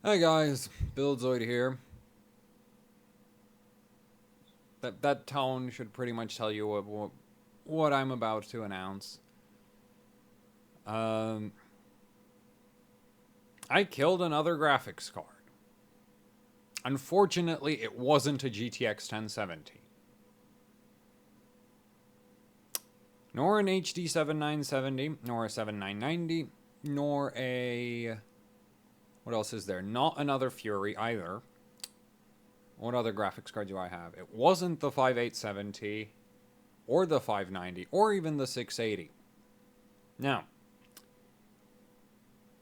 Hi guys, Buildzoid here. That tone should pretty much tell you what I'm about to announce. Um, I killed another graphics card. Unfortunately, it wasn't a GTX 1070, nor an HD 7970, nor a 7990, nor a what else is there? Not another Fury either. What other graphics card do I have? It wasn't the 5870 or the 590 or even the 680. Now,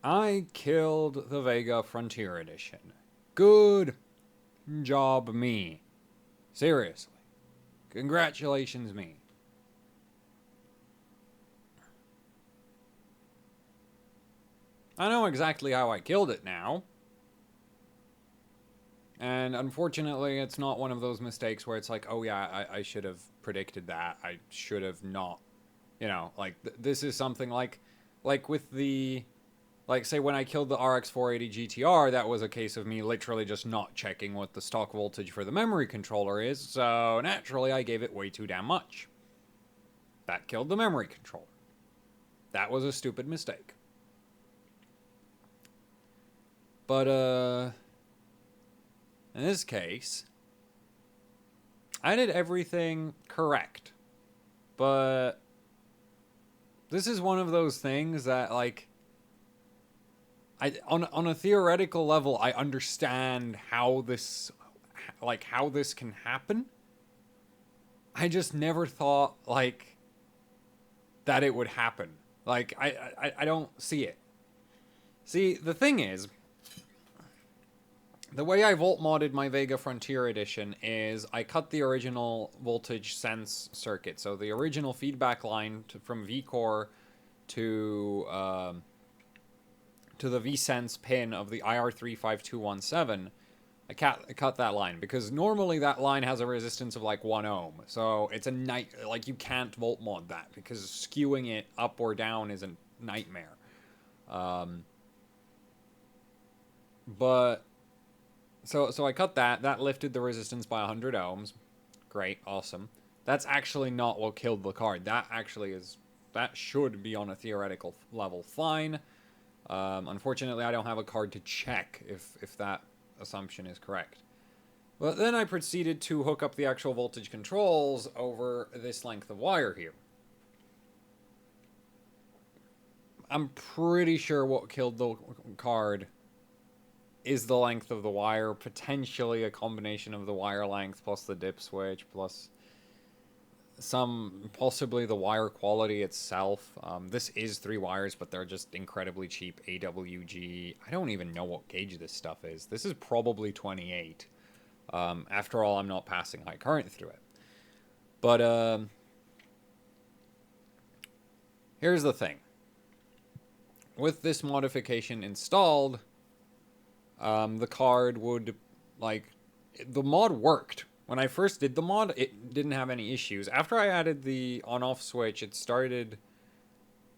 I killed the Vega Frontier Edition. Good job, me. Seriously. Congratulations, me. I know exactly how I killed it now. And unfortunately, it's not one of those mistakes where it's like, oh yeah, I should have predicted that. I should have not. Like, this is something like with the like, say, when I killed the RX 480 GTR, that was a case of me literally just not checking what the stock voltage for the memory controller is, so naturally I gave it way too damn much. That killed the memory controller. That was a stupid mistake. But, in this case, I did everything correct. But this is one of those things that, like, on a theoretical level, I understand how this can happen. I just never thought that it would happen. Like I don't see it. See, the thing is, the way I volt modded my Vega Frontier Edition is I cut the original voltage sense circuit, so the original feedback line from vCore to the vSense pin of the IR35217. I cut that line because normally that line has a resistance of like 1 ohm. So it's a like you can't volt mod that because skewing it up or down is a nightmare. But so I cut that. That lifted the resistance by 100 ohms. Great, awesome. That's actually not what killed the card. That should be on a theoretical level fine. Unfortunately, I don't have a card to check if that assumption is correct. But then I proceeded to hook up the actual voltage controls over this length of wire here. I'm pretty sure what killed the card is the length of the wire, potentially a combination of the wire length plus the dip switch plus possibly the wire quality itself. This is 3 wires, but they're just incredibly cheap AWG. I don't even know what gauge this stuff is. This is probably 28. After all, I'm not passing high current through it. But here's the thing. With this modification installed, the card would, the mod worked. When I first did the mod, it didn't have any issues. After I added the on-off switch, it started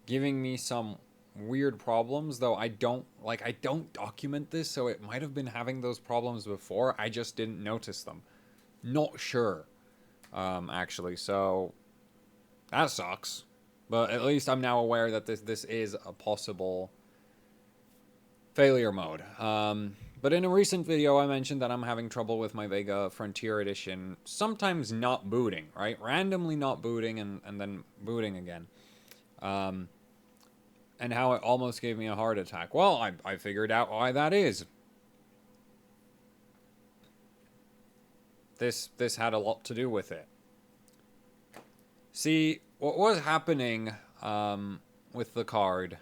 giving me some weird problems, though I don't document this, so it might have been having those problems before. I just didn't notice them. Not sure, actually, so that sucks. But at least I'm now aware that this is a possible failure mode. But in a recent video, I mentioned that I'm having trouble with my Vega Frontier Edition, sometimes not booting, right? Randomly not booting and then booting again. And how it almost gave me a heart attack. Well, I figured out why that is. This had a lot to do with it. See, what was happening with the card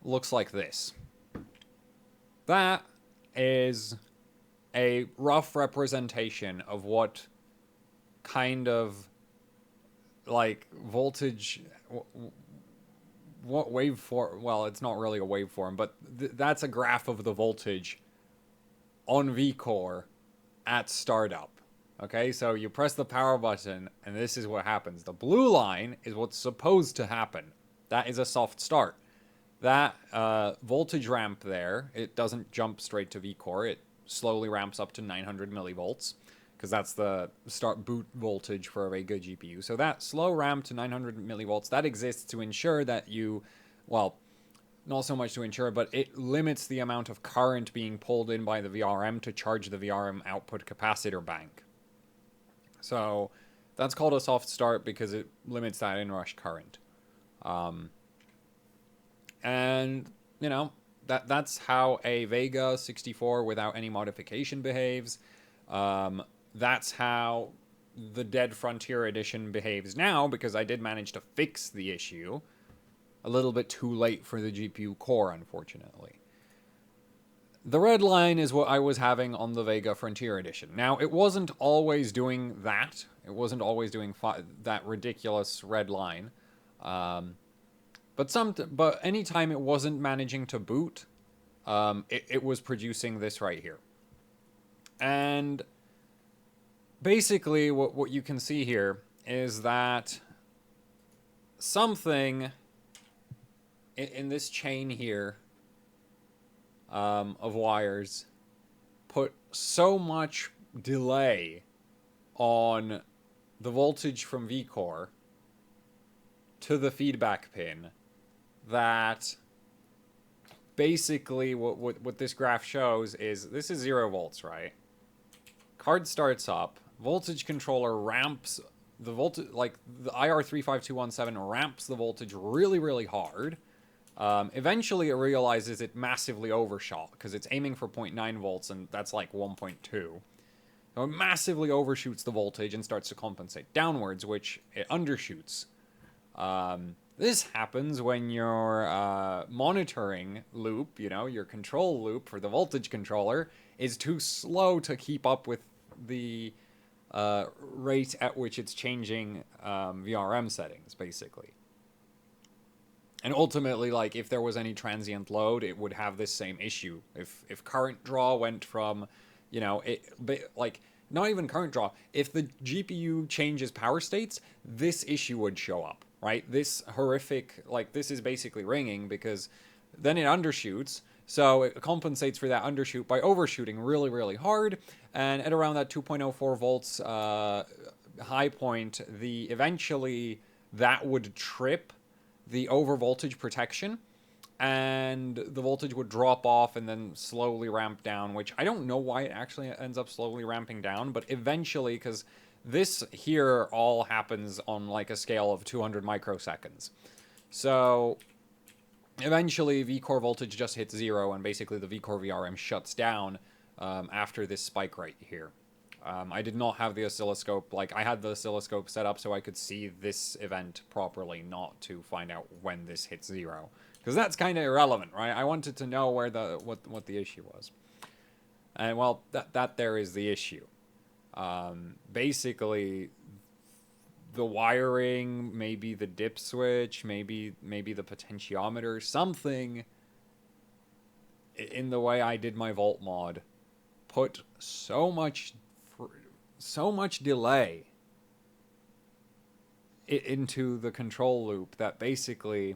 looks like this. That is a rough representation of what kind of voltage, what waveform. Well, it's not really a waveform, but that's a graph of the voltage on vCore at startup. Okay, so you press the power button, and this is what happens. The blue line is what's supposed to happen. That is a soft start. that voltage ramp there, it doesn't jump straight to VCore. It slowly ramps up to 900 millivolts, because that's the start boot voltage for a Vega GPU. So that slow ramp to 900 millivolts, that exists to ensure that you, well, not so much to ensure, but it limits the amount of current being pulled in by the VRM to charge the VRM output capacitor bank. So that's called a soft start because it limits that inrush current. And, you know, that's how a Vega 64 without any modification behaves. That's how the Dead Frontier Edition behaves now, because I did manage to fix the issue. A little bit too late for the GPU core, unfortunately. The red line is what I was having on the Vega Frontier Edition. Now, it wasn't always doing that. It wasn't always doing that ridiculous red line. But anytime it wasn't managing to boot, it was producing this right here. And basically, what you can see here is that something in this chain here of wires put so much delay on the voltage from VCore to the feedback pin that basically what this graph shows is this is 0 volts, right? Card starts up, voltage controller ramps the voltage, like the IR35217 ramps the voltage really, really hard. Eventually it realizes it massively overshot because it's aiming for 0.9 volts and that's like 1.2. So it massively overshoots the voltage and starts to compensate downwards, which it undershoots. This happens when your monitoring loop, you know, your control loop for the voltage controller, is too slow to keep up with the rate at which it's changing VRM settings, basically. And ultimately, like, if there was any transient load, it would have this same issue. If current draw went from, you know, like, not even current draw, if the GPU changes power states, this issue would show up, right? This horrific, like, this is basically ringing because then it undershoots. So it compensates for that undershoot by overshooting really, really hard. And at around that 2.04 volts high point, eventually that would trip the overvoltage protection, and the voltage would drop off and then slowly ramp down, which I don't know why it actually ends up slowly ramping down, but eventually, because this here all happens on like a scale of 200 microseconds. So eventually VCore voltage just hits 0, and basically the VCore VRM shuts down after this spike right here. I did not have the oscilloscope, like I had the oscilloscope set up so I could see this event properly, not to find out when this hits 0. Because that's kind of irrelevant, right? I wanted to know where what the issue was. And well, that there is the issue. Basically, the wiring, maybe the dip switch, maybe the potentiometer, something in the way I did my volt mod put so much delay into the control loop that basically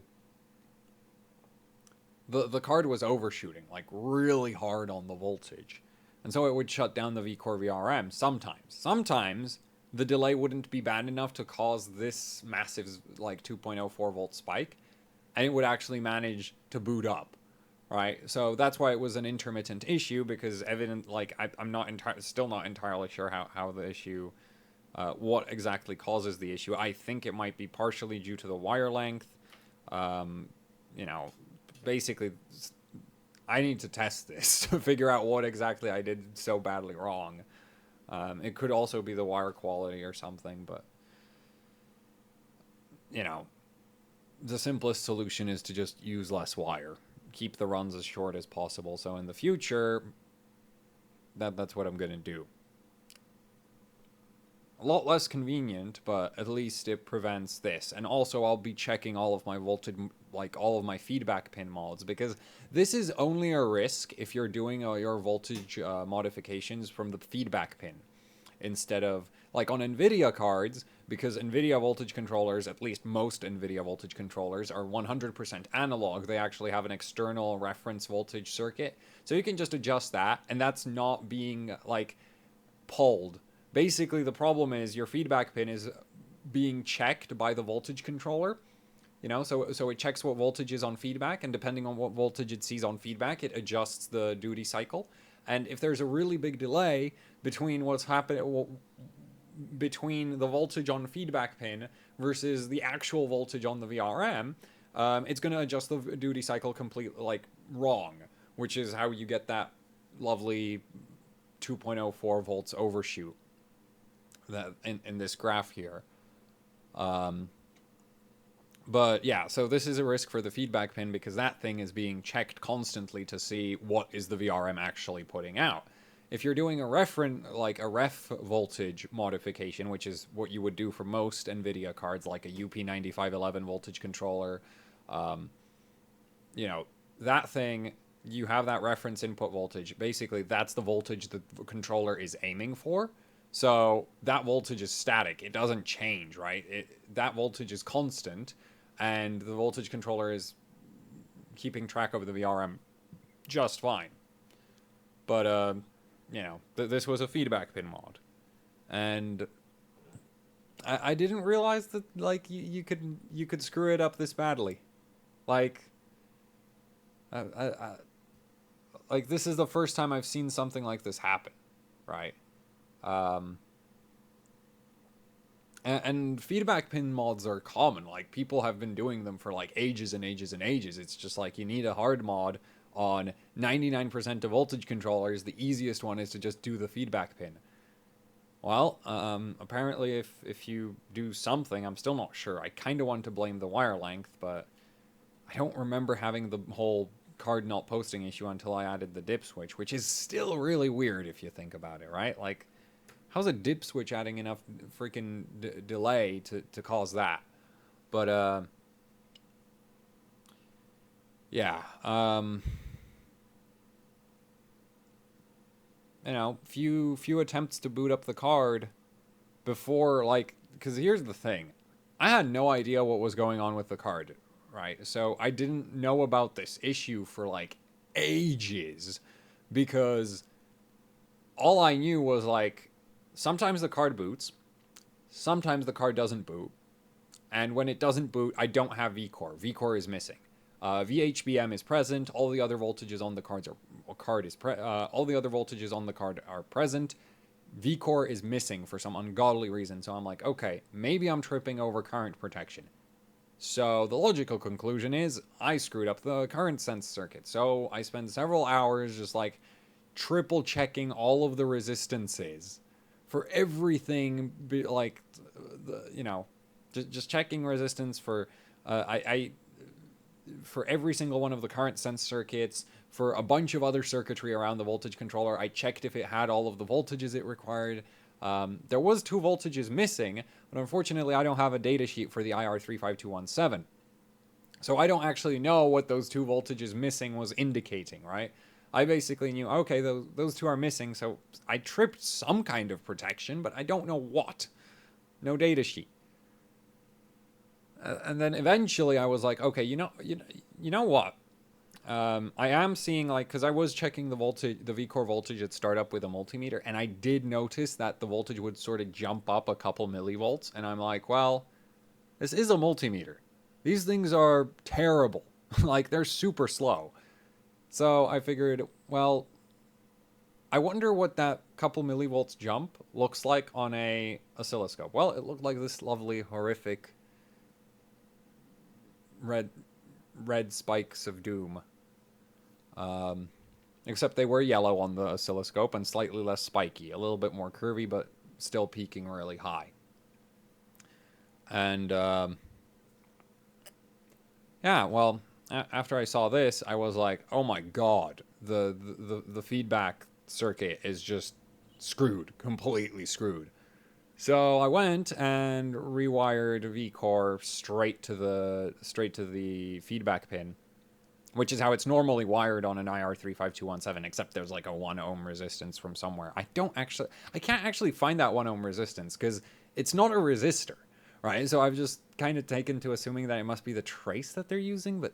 the card was overshooting like really hard on the voltage, and so it would shut down the VCore VRM sometimes the delay wouldn't be bad enough to cause this massive like 2.04 volt spike, and it would actually manage to boot up. Right, so that's why it was an intermittent issue, because I'm still not entirely sure how the issue, what exactly causes the issue. I think it might be partially due to the wire length. You know, basically, I need to test this to figure out what exactly I did so badly wrong. It could also be the wire quality or something, but, you know, the simplest solution is to just use less wire. Keep the runs as short as possible, so in the future, that's what I'm going to do. A lot less convenient, but at least it prevents this. And also, I'll be checking all of my voltage, like all of my feedback pin mods, because this is only a risk if you're doing your voltage modifications from the feedback pin, instead of Like on NVIDIA cards, because NVIDIA voltage controllers, at least most NVIDIA voltage controllers, are 100% analog. They actually have an external reference voltage circuit. So you can just adjust that, and that's not being, like, pulled. Basically, the problem is your feedback pin is being checked by the voltage controller. You know, so it checks what voltage is on feedback, and depending on what voltage it sees on feedback, it adjusts the duty cycle. And if there's a really big delay between what's happening, between the voltage on feedback pin versus the actual voltage on the VRM, it's going to adjust the duty cycle completely, like, wrong, which is how you get that lovely 2.04 volts overshoot that in this graph here. But yeah, so this is a risk for the feedback pin because that thing is being checked constantly to see what is the VRM actually putting out. If you're doing a ref voltage modification, which is what you would do for most NVIDIA cards, like a UP9511 voltage controller, you know, that thing, you have that reference input voltage. Basically, that's the voltage the controller is aiming for. So that voltage is static. It doesn't change, right? That voltage is constant, and the voltage controller is keeping track of the VRM just fine. But, you know, this was a feedback pin mod. And I didn't realize that, like, you could screw it up this badly. Like, like, this is the first time I've seen something like this happen, right? And feedback pin mods are common. Like, people have been doing them for, like, ages and ages and ages. It's just like you need a hard mod on 99% of voltage controllers. The easiest one is to just do the feedback pin. Well, apparently if you do something, I'm still not sure. I kind of want to blame the wire length, but I don't remember having the whole card not posting issue until I added the dip switch, which is still really weird if you think about it, right? Like, how's a dip switch adding enough freaking delay to cause that? But, yeah, you know, few attempts to boot up the card before, like, because here's the thing. I had no idea what was going on with the card, right? So I didn't know about this issue for, like, ages, because all I knew was, like, sometimes the card boots, sometimes the card doesn't boot, and when it doesn't boot, I don't have VCore. VCore is missing. VHBM is present. All the other voltages on the all the other voltages on the card are present. VCore is missing for some ungodly reason. So I'm like, okay, maybe I'm tripping over current protection. So the logical conclusion is I screwed up the current sense circuit. So I spend several hours just, like, triple checking all of the resistances for everything, like, you know, just checking resistance for for every single one of the current sense circuits, for a bunch of other circuitry around the voltage controller. I checked if it had all of the voltages it required. There was 2 voltages missing, but unfortunately I don't have a data sheet for the IR35217. So I don't actually know what those 2 voltages missing was indicating, right? I basically knew, okay, those 2 are missing, so I tripped some kind of protection, but I don't know what. No data sheet. And then eventually I was like, okay, you know what? I am seeing, like, because I was checking the VCore voltage at startup with a multimeter, and I did notice that the voltage would sort of jump up a couple millivolts, and I'm like, well, this is a multimeter. These things are terrible. Like, they're super slow. So I figured, well, I wonder what that couple millivolts jump looks like on a oscilloscope. Well, it looked like this lovely, horrific red spikes of doom. Except they were yellow on the oscilloscope and slightly less spiky. A little bit more curvy, but still peaking really high. And, yeah, well, after I saw this, I was like, oh my god, the feedback circuit is just screwed, completely screwed. So I went and rewired VCore straight to the feedback pin, which is how it's normally wired on an IR35217, except there's like a 1 ohm resistance from somewhere. I can't actually find that 1 ohm resistance because it's not a resistor, right? So I've just kind of taken to assuming that it must be the trace that they're using, but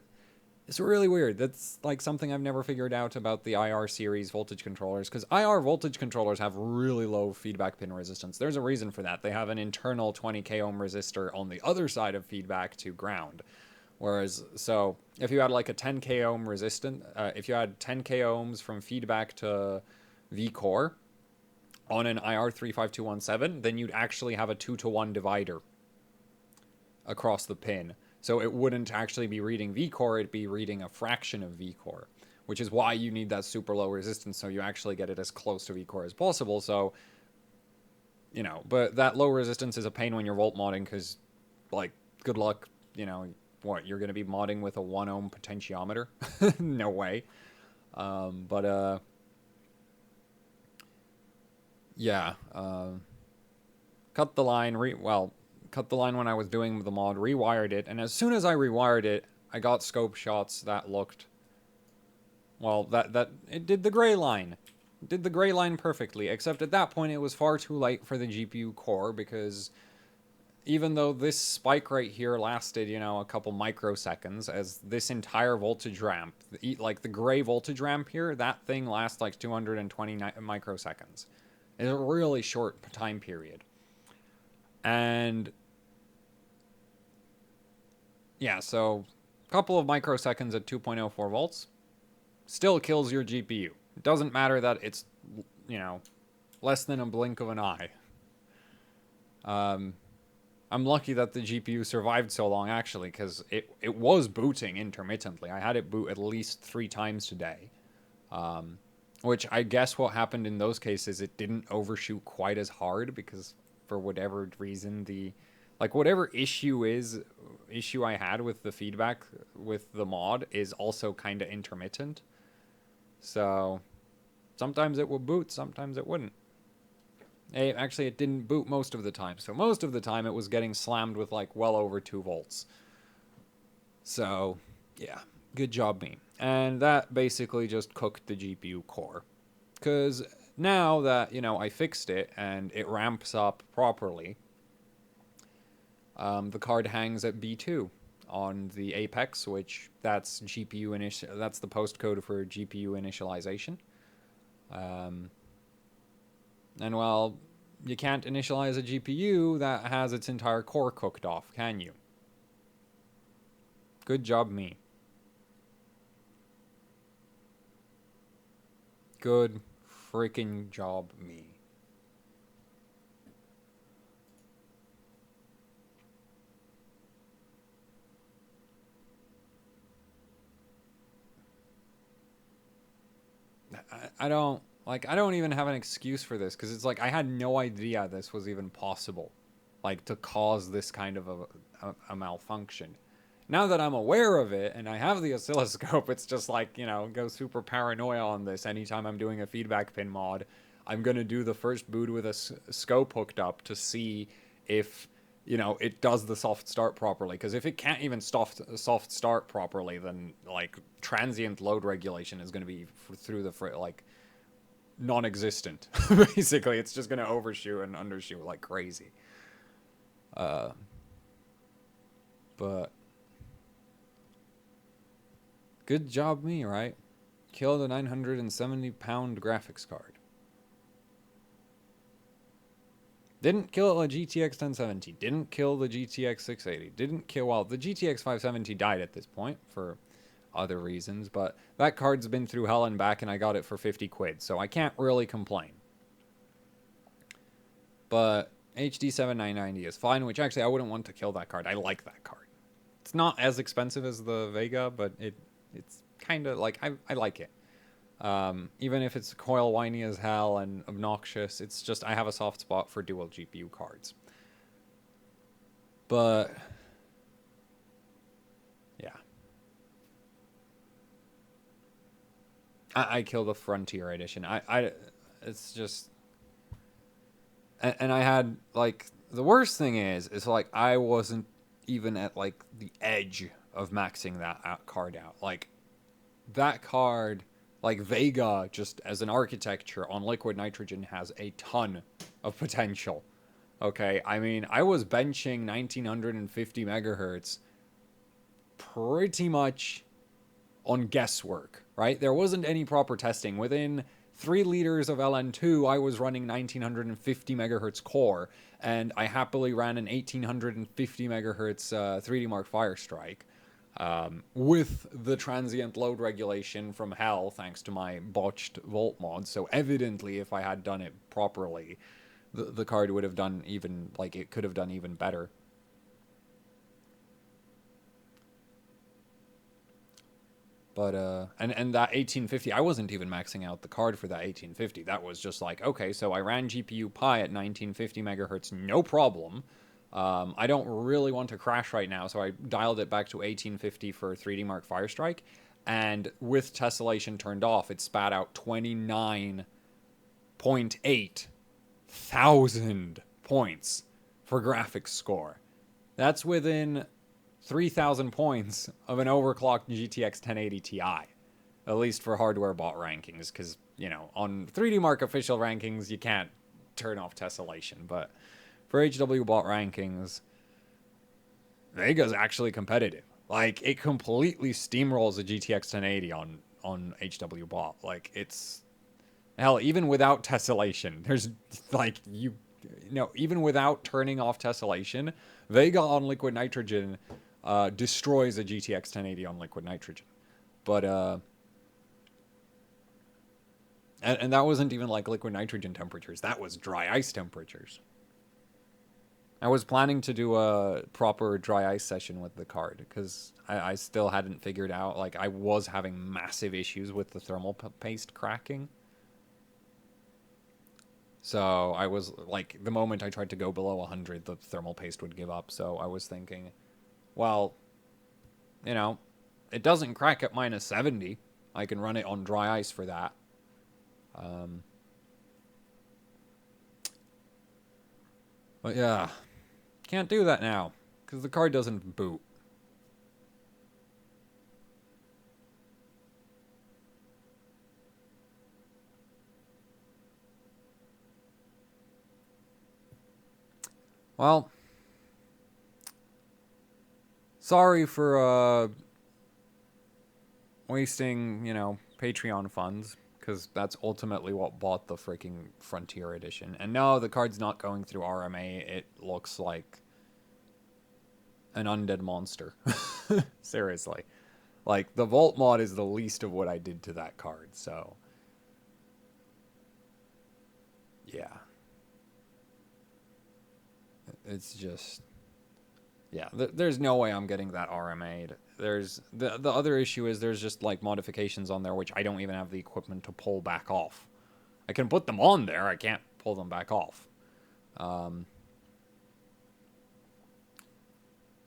it's really weird. That's like something I've never figured out about the IR series voltage controllers, because IR voltage controllers have really low feedback pin resistance. There's a reason for that. They have an internal 20k ohm resistor on the other side of feedback to ground. Whereas, so if you had like a 10k ohm resistant, if you had 10k ohms from feedback to V core on an IR35217, then you'd actually have a 2-to-1 divider across the pin. So it wouldn't actually be reading V core, it'd be reading a fraction of V core, which is why you need that super low resistance, so you actually get it as close to V core as possible. So, you know, but that low resistance is a pain when you're volt modding, because, like, good luck, you know, what, you're going to be modding with a 1 ohm potentiometer? No way. Yeah. Cut the line, cut the line when I was doing the mod, rewired it, and as soon as I rewired it, I got scope shots that looked, well, it did the gray line. It did the gray line perfectly, except at that point it was far too late for the GPU core, because even though this spike right here lasted, you know, a couple microseconds, as this entire voltage ramp, like the gray voltage ramp here, that thing lasts like 220 microseconds. It's a really short time period. And yeah, so a couple of microseconds at 2.04 volts still kills your GPU. It doesn't matter that it's, you know, less than a blink of an eye. I'm lucky that the GPU survived so long, actually, because it was booting intermittently. I had it boot at least 3 times today. Which I guess what happened in those cases, it didn't overshoot quite as hard, because for whatever reason, whatever issue I had with the feedback with the mod is also kind of intermittent. So sometimes it would boot, sometimes it wouldn't. Actually, it didn't boot most of the time. So most of the time it was getting slammed with like well over 2 volts. So yeah, good job me. And that basically just cooked the GPU core. Because now that, you know, I fixed it and it ramps up properly, the card hangs at B2 on the Apex, which that's that's the postcode for GPU initialization. And well, you can't initialize a GPU that has its entire core cooked off, can you? Good job me. Good freaking job me. I don't even have an excuse for this, because it's like I had no idea this was even possible, like to cause this kind of a malfunction. Now that I'm aware of it and I have the oscilloscope, it's just like, you know, go super paranoia on this. Anytime I'm doing a feedback pin mod, I'm going to do the first boot with a scope hooked up to see if, you know, it does the soft start properly. Because if it can't even soft start properly, then, like, transient load regulation is going to be through the, like, non-existent. Basically, it's just going to overshoot and undershoot like crazy. But good job me, right? Killed a 970-pound graphics card. Didn't kill a GTX 1070. Didn't kill the GTX 680. Didn't kill... Well, the GTX 570 died at this point for other reasons, but that card's been through hell and back, and I got it for 50 quid, so I can't really complain. But HD 7990 is fine, which actually I wouldn't want to kill that card. I like that card. It's not as expensive as the Vega, but it's kind of like... I like it. Even if it's coil whiny as hell and obnoxious, it's just I have a soft spot for dual GPU cards. But yeah, I killed the Frontier Edition. It's just, and I had like the worst thing is like I wasn't even at like the edge of maxing that card out. Like that card, like Vega, just as an architecture on liquid nitrogen, has a ton of potential. Okay, I mean, I was benching 1950 megahertz pretty much on guesswork, right? There wasn't any proper testing. Within 3 liters of LN2, I was running 1950 megahertz core, and I happily ran an 1850 megahertz 3D Mark Firestrike. With the transient load regulation from hell, thanks to my botched volt mod. So evidently, if I had done it properly, the card would have done even, like, it could have done even better. But, and that 1850, I wasn't even maxing out the card for that 1850. That was just like, okay, so I ran GPU Pi at 1950 megahertz, no problem. I don't really want to crash right now, so I dialed it back to 1850 for 3D Mark Firestrike. And with tessellation turned off, it spat out 29.8 thousand points for graphics score. That's within 3,000 points of an overclocked GTX 1080 Ti, at least for hardware bot rankings, because, you know, on 3D Mark official rankings, you can't turn off tessellation, but for HW bot rankings, Vega's actually competitive. Like, it completely steamrolls a GTX 1080 on HW bot. Like, it's, hell, even without tessellation, there's, like, even without turning off tessellation, Vega on liquid nitrogen destroys a GTX 1080 on liquid nitrogen. But, and that wasn't even like liquid nitrogen temperatures. That was dry ice temperatures. I was planning to do a proper dry ice session with the card because I still hadn't figured out, like, I was having massive issues with the thermal paste cracking. So I was, like, the moment I tried to go below 100, the thermal paste would give up. So I was thinking, well, you know, it doesn't crack at minus 70. I can run it on dry ice for that. But yeah, can't do that now because the card doesn't boot. Well, sorry for wasting, you know, Patreon funds, because that's ultimately what bought the freaking Frontier Edition. And no, the card's not going through RMA. It looks like an undead monster. Seriously. Like, the Volt mod is the least of what I did to that card, so yeah. It's just, yeah, there's no way I'm getting that RMA'd. There's, the other issue is there's just, like, modifications on there which I don't even have the equipment to pull back off. I can put them on there, I can't pull them back off.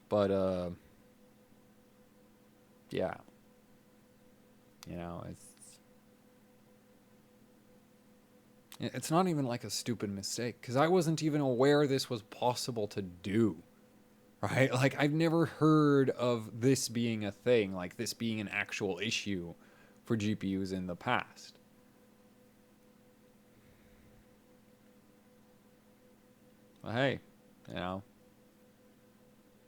But, yeah. You know, it's not even like a stupid mistake, because I wasn't even aware this was possible to do. Right? Like, I've never heard of this being a thing, like this being an actual issue for GPUs in the past. But hey, you know,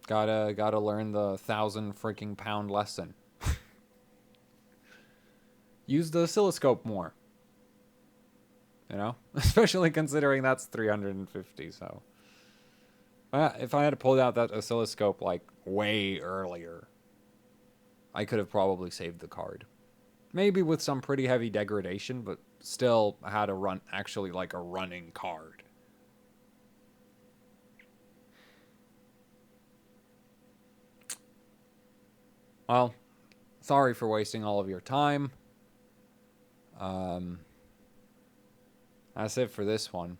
gotta learn the 1,000 freaking pound lesson. Use the oscilloscope more. You know? Especially considering that's 350, so. If I had pulled out that oscilloscope, like, way earlier, I could have probably saved the card. Maybe with some pretty heavy degradation, but still had a run, actually, like, a running card. Well, sorry for wasting all of your time. That's it for this one.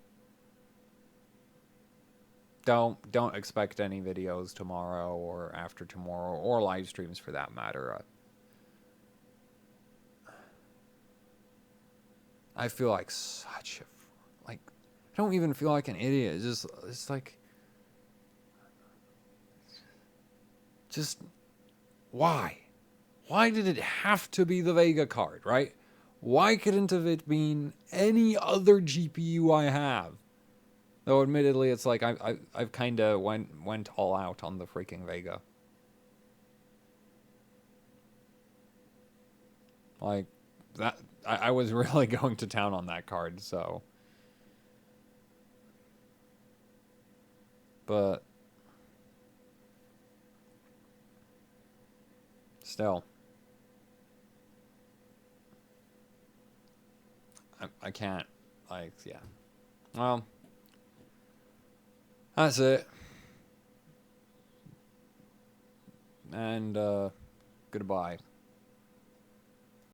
Don't expect any videos tomorrow or after tomorrow, or live streams for that matter. I feel like such a, like, I don't even feel like an idiot. It's like, just why? Why did it have to be the Vega card, right? Why couldn't have it been any other GPU I have? Though admittedly, it's like I've kind of went all out on the freaking Vega. Like that, I was really going to town on that card. So, but still, I can't. Like, yeah. Well, that's it. And goodbye.